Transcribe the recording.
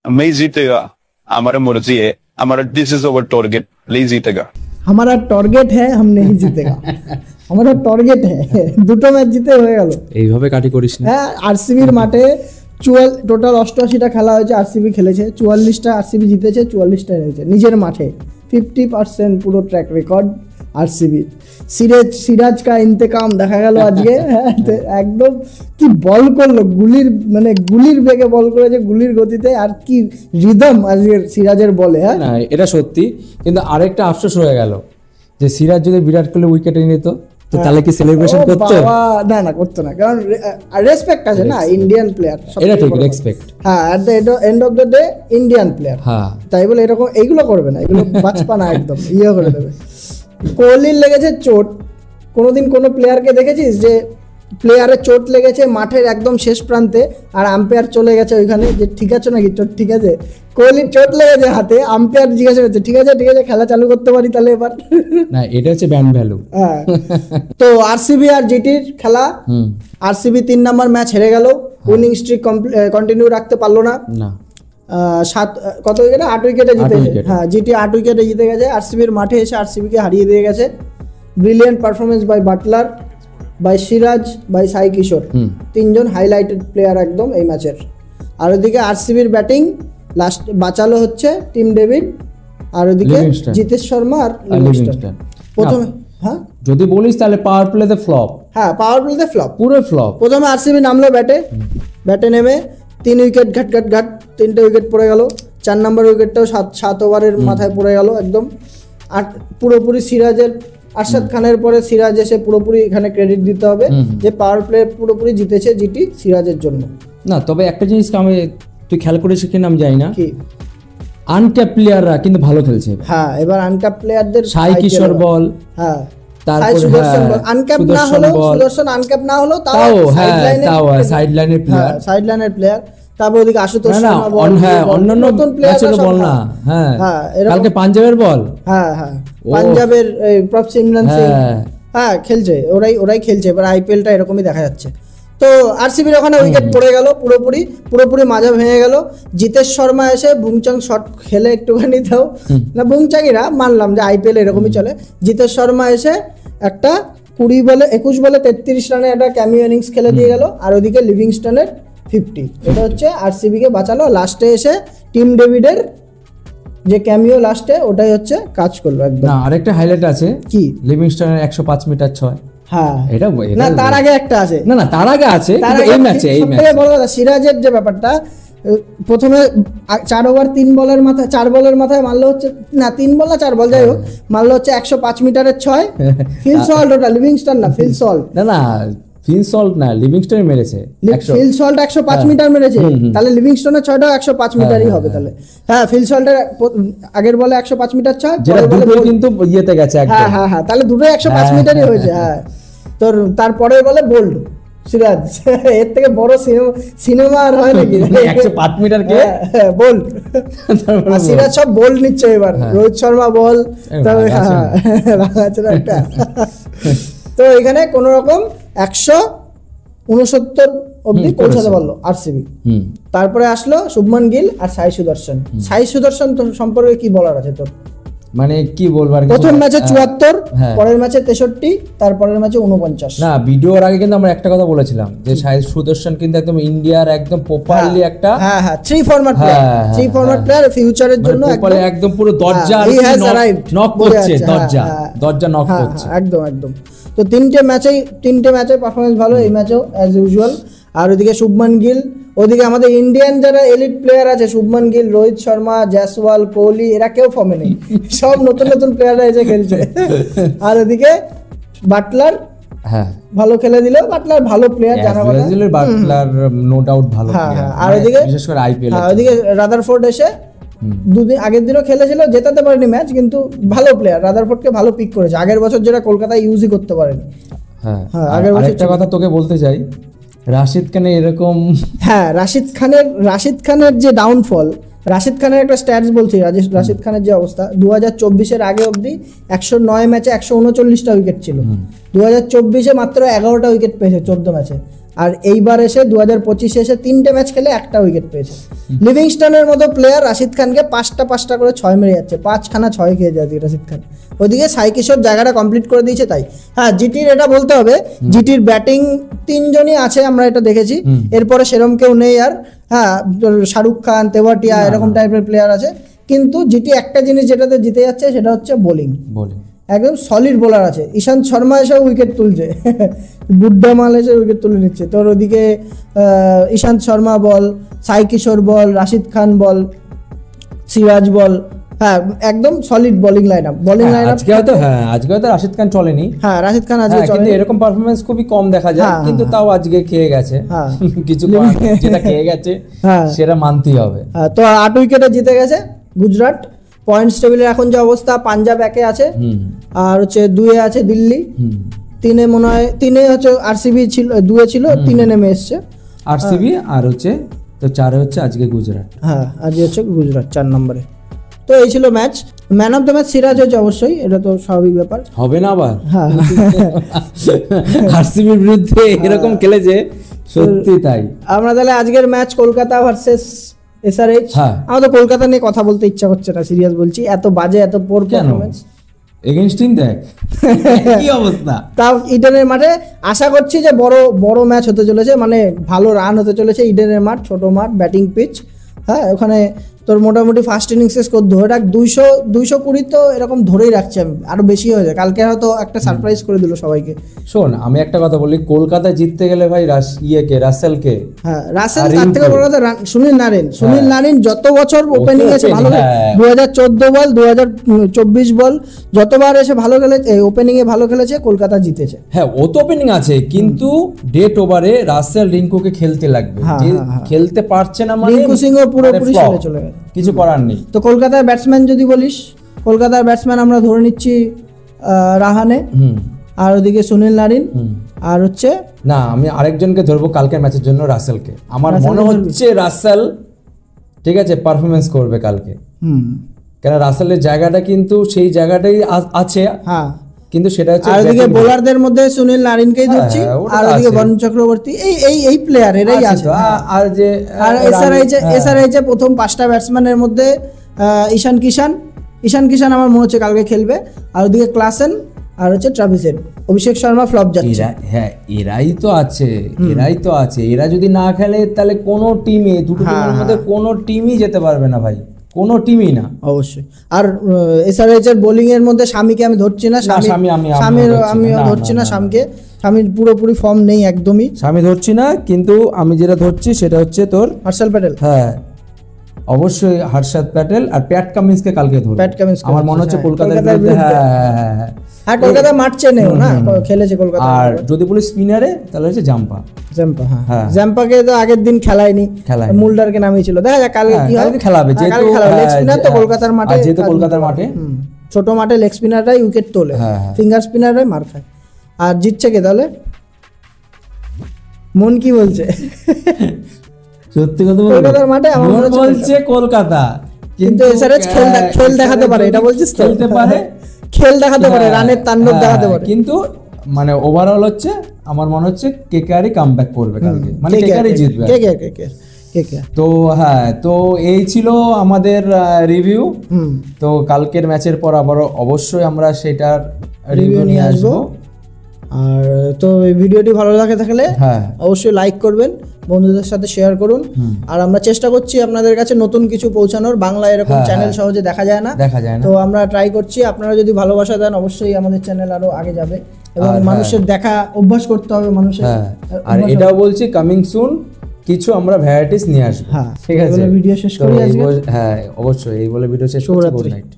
मैं जीतेगा, हमारा मर्जी है, हमारा दिस इज अवर टारगेट, ले जीतेगा। हमारा টার্গেট है हम नहीं जीतेगा हमारा টার্গেট है দুটো ম্যাচ জিতে হয়ে গেল। এইভাবে কাটি করিস না। হ্যাঁ, আরসিবির মাঠে টোটাল 88টা খেলা হয়েছে, আরসিবি খেলেছে 44টা, আরসিবি জিতেছে 44টা হয়েছে নিজের মাঠে। 50% পুরো ট্র্যাক রেকর্ড আরসিবি। সিরাজ কা ইন্তেকাম দেখা গেল আজকে। হ্যাঁ, একদম কি বল করলো, গুলির বেগে বল করেছে, গুলির গতিতে। আর কি রিদম আজকের সিরাজের বলে। হ্যাঁ, এটা সত্যি। কিন্তু আরেকটা আফসোস হয়ে গেল যে সিরাজ যদি বিরাট কোহলি উইকেটে নিত তো তাহলে কি সেলিব্রেশন করতো? না করতো না, কারণ রেসপেক্ট আছে না, ইন্ডিয়ান প্লেয়ার। এটা ঠিক, রেসপেক্ট। হ্যাঁ, at the end of the day Indian player. হ্যাঁ, তাই বলে এরকম এইগুলো করবে না, এগুলো বাঁচপা না, একদম ইয়ে করে দেবে। কোহলির লেগেছে চোট। কোনোদিন কোনো প্লেয়ারকে দেখেছিস যে প্লেয়ারের চোট লেগেছে মাঠের একদম শেষ প্রান্তে আর আম্পায়ার চলে গেছে ওইখানে যে ঠিক আছে নাকি চোট ঠিক আছে? কোহলির চোট লেগেছে হাতে, আম্পায়ার জিজ্ঞাসা করছে ঠিক আছে খেলা চালু করতে পারি তাহলে এবার? না, এটা হচ্ছে ব্যান্ড ভ্যালু। হ্যাঁ, তো আরসিবি আর জিটির খেলা। আরসিবি 3 নম্বর ম্যাচ হেরে গেল, উইনিং স্ট্রিক কন্টিনিউ রাখতে পারলো না। কত উইকেটে? 8 উইকেটে জিতেছে। হ্যাঁ, জিটি 8 উইকেটে জিতে গেছে। আরসিবির মাঠে এসে আরসিবিকে হারিয়ে দিয়ে গেছে। Brilliant performance by Buttler, by Siraj, by Sai Kishore, 3 John highlighted player একদম এই ম্যাচের। আর ওদিকে আরসিবির ব্যাটিং লাস্ট বাঁচালো হচ্ছে টিম ডেভিড, আর ওদিকে জিতেশ শর্মা আর লিভিংস্টন। প্রথমে হ্যাঁ যদি বলিস তাহলে পাওয়ার প্লেতে ফ্লপ। হ্যাঁ, পাওয়ার প্লেতে ফ্লপ, পুরো ফ্লপ। প্রথমে আরসিবি নামলো ব্যাটে নেমে 3 উইকেট ঘাট 3টে উইকেট পড়ে গেল। 4 নম্বর উইকেটটাও 7 ওভারের মাথায় পড়ে গেল একদম। আর পুরোপুরি সিরাজের, আরশাদ খানের পরে সিরাজ এসে পুরোপুরি এখানে ক্রেডিট দিতে হবে যে পাওয়ার প্লে পুরোপুরি জিতেছে জিটি সিরাজের জন্য। না, তবে একটা জিনিস আমি তুই খেয়াল করেছিস কিনা আমি জানি না, কি আনক্যাপ প্লেয়াররা কিন্তু ভালো খেলছে। হ্যাঁ, এবার আনক্যাপ প্লেয়ারদের সাই কিশোর বল, হ্যাঁ তারপরে আনক্যাপ না হলো সুদর্শন, আনক্যাপ না হলো তাও সাইড লাইনের প্লেয়ার। তারপর ওদিকে আশুতোষ শর্মা বল, অন্যান্য নতুন প্লেয়ার বল না। হ্যাঁ, কালকে পাঞ্জাবের বল, হ্যাঁ পাঞ্জাবের প্রফ সিমরন সিং, হ্যাঁ খেলছে, ওরাই খেলছে। এবার আইপিএলটা এরকমই দেখা যাচ্ছে। তো আরসিবির ওখানে উইকেট পড়ে গেল, পুরোপুরি মাজা ভেঙে গেল। জিতেশ শর্মা এসে বুংচাং শট খেলে একটুখানি দাও না, বুংচাংইরা মানলাম যে আইপিএল এরকমই চলে। জিতেশ শর্মা এসে একটা 21 বলে 33 রানে একটা ক্যামিও ইনিংস খেলে দিয়ে গেল। আর ওদিকে লিভিংস্টনের 50। এটা হচ্ছে আরসিবিকে বাঁচালো। লাস্টে এসে টিম ডেভিডের যে ক্যামিও লাস্টে, ওটাই হচ্ছে কাজ করলো একদম। না, আরেকটা হাইলাইট আছে কি, লিভিংস্টনের 105 মিটার 6। হ্যাঁ, এটা না তার আগে একটা আছে। না তার আগে আছে, এই ম্যাচে বড় কথা সিরাজের যে ব্যাপারটা, প্রথমে 4 ওভার 3 বলের মাথায় 4 বলের মাথায় মারলো হচ্ছে না 3 বল না 4 বল যাই হোক, মারলো হচ্ছে 105 মিটারের 6। ফিল সল্ট, ওটা লিভিংস্টন না, ফিল সল্ট। না ফিল সল্ট না, লিভিংস্টন মেরেছে। ফিল সল্ট 105 মিটার মেরেছে, তাহলে লিভিংস্টনের 6টাও 105 মিটারই হবে তাহলে। হ্যাঁ, ফিল সল্টের আগের বলে 105 মিটার 6, পরের বলে কিন্তু ইয়েতে গেছে একদম। হ্যাঁ, তাহলে দুটোই 105 মিটারই হয়েছে। হ্যাঁ, তোর তারপরে বলে বোল্ড সিরাজ। এর থেকে বড় সিনেমা আর হয় নাকি? 105 মিটার কে বোল্ড, সিরাজ সব বোল্ড নিচ্ছে এবার। রোহিত শর্মা বল, তো এখানে কোন রকম 169 অব্দি পৌঁছাতে পারলো আরসিবি। তারপরে আসলো শুভমান গিল আর সাই সুদর্শন। সাই সুদর্শন সম্পর্কে কি বলার আছে তোর? মানে কি বলবার, প্রথম ম্যাচে 74, পরের ম্যাচে 63, তারপরের ম্যাচে 49। না, ভিডিওর আগে কিন্তু আমরা একটা কথা বলেছিলাম যে সাই সুদর্শন কিন্তু একদম ইন্ডিয়ার একদম প্রপারলি একটা 3 ফরম্যাট প্লেয়ার ফিউচারের জন্য একদম পুরো দরজা নক করছে, দরজা নক করছে একদম। তো তিনটে ম্যাচে পারফরমেন্স ভালো, এই ম্যাচেও অ্যাজ ইউজুয়াল। আর ওদিকে শুভমান গিল, ওদিকে আমাদের ইন্ডিয়ান যারা এলিট প্লেয়ার আছে, শুভমান গিল, রোহিত শর্মা, জয়সওয়াল, কোহলি, এরা কেউ ফর্মে নেই, সব নতুন প্লেয়াররা এসে খেলছে। আর ওদিকে বাটলার ভালো খেলে দিল, বাটলার ভালো প্লেয়ার, জানা কথা বাটলার নো ডাউট ভালো প্লেয়ার। আর ওদিকে বিশেষ করে আইপিএল, ওদিকে রাদারফোর্ড এসে দুদিন আগের দিনও খেলেছিল, জেতাতে পারেনি ম্যাচ, কিন্তু ভালো প্লেয়ার, রাদারফোর্ডকে ভালো পিক করেছে। আগের বছর যেটা কলকাতায় ইউজই করতে পারেনি। হ্যাঁ, আগের বছর একটা কথা তোকে বলতে চাই, রাশিদ খানের এরকম, হ্যাঁ রাশিদ খানের যে ডাউনফল, রাশিদ খানের একটা স্ট্যাটস বলছি, রাশিদ খানের যে অবস্থা, 2024-এর আগে অবধি 109 ম্যাচে 139টা উইকেট ছিল। 2024-এ মাত্র 11টা উইকেট পেয়েছে 14 ম্যাচে। আর এইবার এসে 2025 এসে 3টে ম্যাচ খেলে একটা উইকেট পেয়েছে। লিভিংস্টনের মতো প্লেয়ার রাশিদ খানকে 5টা করে 6 মেরে যাচ্ছে, 5খানা 6 খেয়ে যাচ্ছে রাশিদ খান। ওদিকে সাই কিশোর জায়গাটা কমপ্লিট করে দিয়েছে। তাই হ্যাঁ, জিটির এটা বলতে হবে, জিটির ব্যাটিং 3জনই আছে, আমরা এটা দেখেছি। এরপরে সেরকম কেউ নেই আর। হ্যাঁ, শাহরুখ খান, তেওয়াটিয়া এরকম টাইপের প্লেয়ার আছে, কিন্তু জিটি একটা জিনিস যেটাতে জিতে যাচ্ছে সেটা হচ্ছে বোলিং। একদম সলিড বোলার আছে। ঈশান্ত শর্মা এসে উইকেট তুলছে, বুড্ডা মাল এসে উইকেট তুলে নিচ্ছে। তোর ওদিকে ঈশান্ত শর্মা বল, সাই কিশোর বল, রাশিদ খান বল, সিরাজ বল, হ্যাঁ একদম সলিড বোলিং লাইনআপ। আজকে হয়তো রাশিদ খান চলেনি। হ্যাঁ, রাশিদ খান আজকে কিন্তু এরকম পারফরম্যান্স খুবই কম দেখা যায়, কিন্তু তাও আজকে খেয়ে গেছে কিছু, যেটা খেয়ে গেছে সেটা মানতেই হবে। তো 8 উইকেটে জিতে গেছে গুজরাট। পয়েন্টস টেবিলের এখন যে অবস্থা, পাঞ্জাব 1-এ আছে, আর হচ্ছে 2-এ আছে দিল্লি, 3-এ মনে হয় 3-এ হচ্ছে আরসিবি ছিল, 2-এ ছিল, 3-এ নেমে এসছে আরসিবি, আর হচ্ছে তো 4-এ হচ্ছে আজকে গুজরাট। হ্যাঁ, আজকে হচ্ছে গুজরাট 4 নম্বরে। তো এই ছিল match. Man of the match Siraj হচ্ছে অবশ্যই, এটা তো স্বাভাবিক ব্যাপার হবে না আবার। হ্যাঁ, আরসিবির বিরুদ্ধে এরকম খেলেছে, সত্যি তাই। আমরা তাহলে আজকের ম্যাচ কলকাতা ভার্সেস এসআরএইচ। আমার তো কলকাতা নিয়ে কথা বলতে ইচ্ছা করছে না, সিরিয়াস বলছি, এত বাজে, এত পোর পারফরম্যান্স এগেইনস্ট টিম। দেখ কি অবস্থা। তাও ইডেনের মাঠে আশা করছি যে বড় ম্যাচ হতে চলেছে, মানে ভালো রান হতে চলেছে। ইডেনের মাঠ ছোট মাঠ, ব্যাটিং পিচ। হ্যাঁ, ওখানে তোর মোটামুটি ফার্স্ট ইনিংসে স্কোর ধরে রাখ 220 তো এরকম ধরেই রাখছি আমি, আরো বেশি হয়ে যায়। কালকে হয়তো একটা সারপ্রাইজ করে দিল সবাইকে। শোন, আমি একটা কথা বলি, কলকাতা জিততে গেলে ভাই রাসেলকে, হ্যাঁ রাসেল, তার থেকে বড় কথা সুনীল নারিন যত বছর ওপেনিং এসে ভালো, 2014 বল 2024 বল যতবার এসে ভালো খেলেছে, ওপেনিং এ ভালো খেলেছে, কলকাতা জিতেছে। হ্যাঁ, ও তো ওপেনিং আছে, কিন্তু ডেট ওভারে রাসেল রিঙ্কুকে খেলতে লাগবে, যে খেলতে পারছে না, মানে রিঙ্কু সিংহ পুরোপুরি চলে গেছে, কিছু করার নেই। তো কলকাতার ব্যাটসম্যান যদি বলিস, কলকাতার ব্যাটসম্যান আমরা ধরে নিচ্ছি রাহানে, আর ওদিকে সুনীল নারিন, আর হচ্ছে না, আমি আরেকজনকে ধরবো কালকের ম্যাচের জন্য, রাসেলকে। আমার মনে হচ্ছে রাসেল ঠিক আছে পারফরমেন্স করবে কালকে, কেন রাসেলের জায়গাটা কিন্তু সেই জায়গাটাই আছে। হ্যাঁ, কিন্তু সেটা হচ্ছে আর ওদিকে বোলারদের মধ্যে সুনীল নারিনকেই ধরছি, আর ওদিকে বরুণ চক্রবর্তী, এই প্লেয়ার এরাই আছে। আর যে এসআরএইচ এ প্রথম 5টা ব্যাটসম্যানের মধ্যে ঈশান কিষান আমার মনে হচ্ছে কালকে খেলবে, আর ওদিকে ক্লাসেন, আর হচ্ছে Travis head. Abhishek Sharma flop যাচ্ছে। হ্যাঁ, এরাই তো আছে। এরা যদি না খেলে তাহলে কোনো টিমে, দুটো টিমের মধ্যে কোনো টিমই যেতে পারবে না ভাই, কোনো টিমই না। অবশ্যই। আর এসআরএইচ এর বোলিং এর মধ্যে স্বামীকে আমি ধরছি না, আমি ধরছি না স্বামীকে। স্বামীর পুরোপুরি ফর্ম নেই একদমই, স্বামী ধরছি না, কিন্তু আমি যেটা ধরছি সেটা হচ্ছে তোর হর্ষল প্যাটেল। হ্যাঁ, অবশ্যই হর্ষদ প্যাটেল আর প্যাট কামিন্সকে কালকে ধরবো। আমার মনে হচ্ছে কলকাতার বিরুদ্ধে। হ্যাঁ, কলকাতা মাঠ চেনেও না, খেলেছে কলকাতা। আর যদি বলি স্পিনারে, তাহলে হচ্ছে জাম্পা। হ্যাঁ, জাম্পাকে তো আগের দিন খেলায়নি, মুলডারকে নামিয়েছিল। দেখা যাক কালকে কি হয়, খেলাবে। যেহেতু লেগ স্পিনার তো কলকাতার মাঠে, ছোট মাঠে লেগ স্পিনাররাই উইকেট তোলে, ফিঙ্গার স্পিনাররাই মার খায়। আর জিতছে কে তাহলে? মন কি বলছে? সত্যি কথা বলতে কলকাতার মাঠে আমার মনে বলছে কলকাতা, কিন্তু এসআরএইচ খেল দেখাতে পারে, এটা বলছিস তো, খেলতে পারে, খেল দেখাতে পারে, রানের তাণ্ডব দেখাতে পারে, কিন্তু মানে ওভারঅল হচ্ছে আমার মনে হচ্ছে কেকেআরই কামব্যাক করবে কালকে, মানে কেকেআরই জিতবে। কে। তো হ্যাঁ, তো এই ছিল আমাদের রিভিউ। তো কালকের ম্যাচের পর আবার অবশ্যই আমরা সেটার রিভিউ নিয়ে আসবো। আর তো এই ভিডিওটি ভালো লাগে থাকলে অবশ্যই লাইক করবেন, বন্ধুদের সাথে শেয়ার করুন। আর আমরা চেষ্টা করছি আপনাদের কাছে নতুন কিছু পৌঁছানোর। বাংলা এরকম চ্যানেল সহজে দেখা যায় না, তো আমরা ট্রাই করছি। আপনারা যদি ভালোবাসা দেন অবশ্যই আমাদের চ্যানেল আরো আগে যাবে, এবং মানুষের দেখা অভ্যাস করতে হবে মানুষের। আর এটাও বলছি, কামিং সুন কিছু আমরা ভ্যারাইটিস নিয়ে আসবো। ঠিক আছে, ভিডিও শেষ করি আজকে। হ্যাঁ, অবশ্যই এই বলে ভিডিও শেষ করছি। Good night.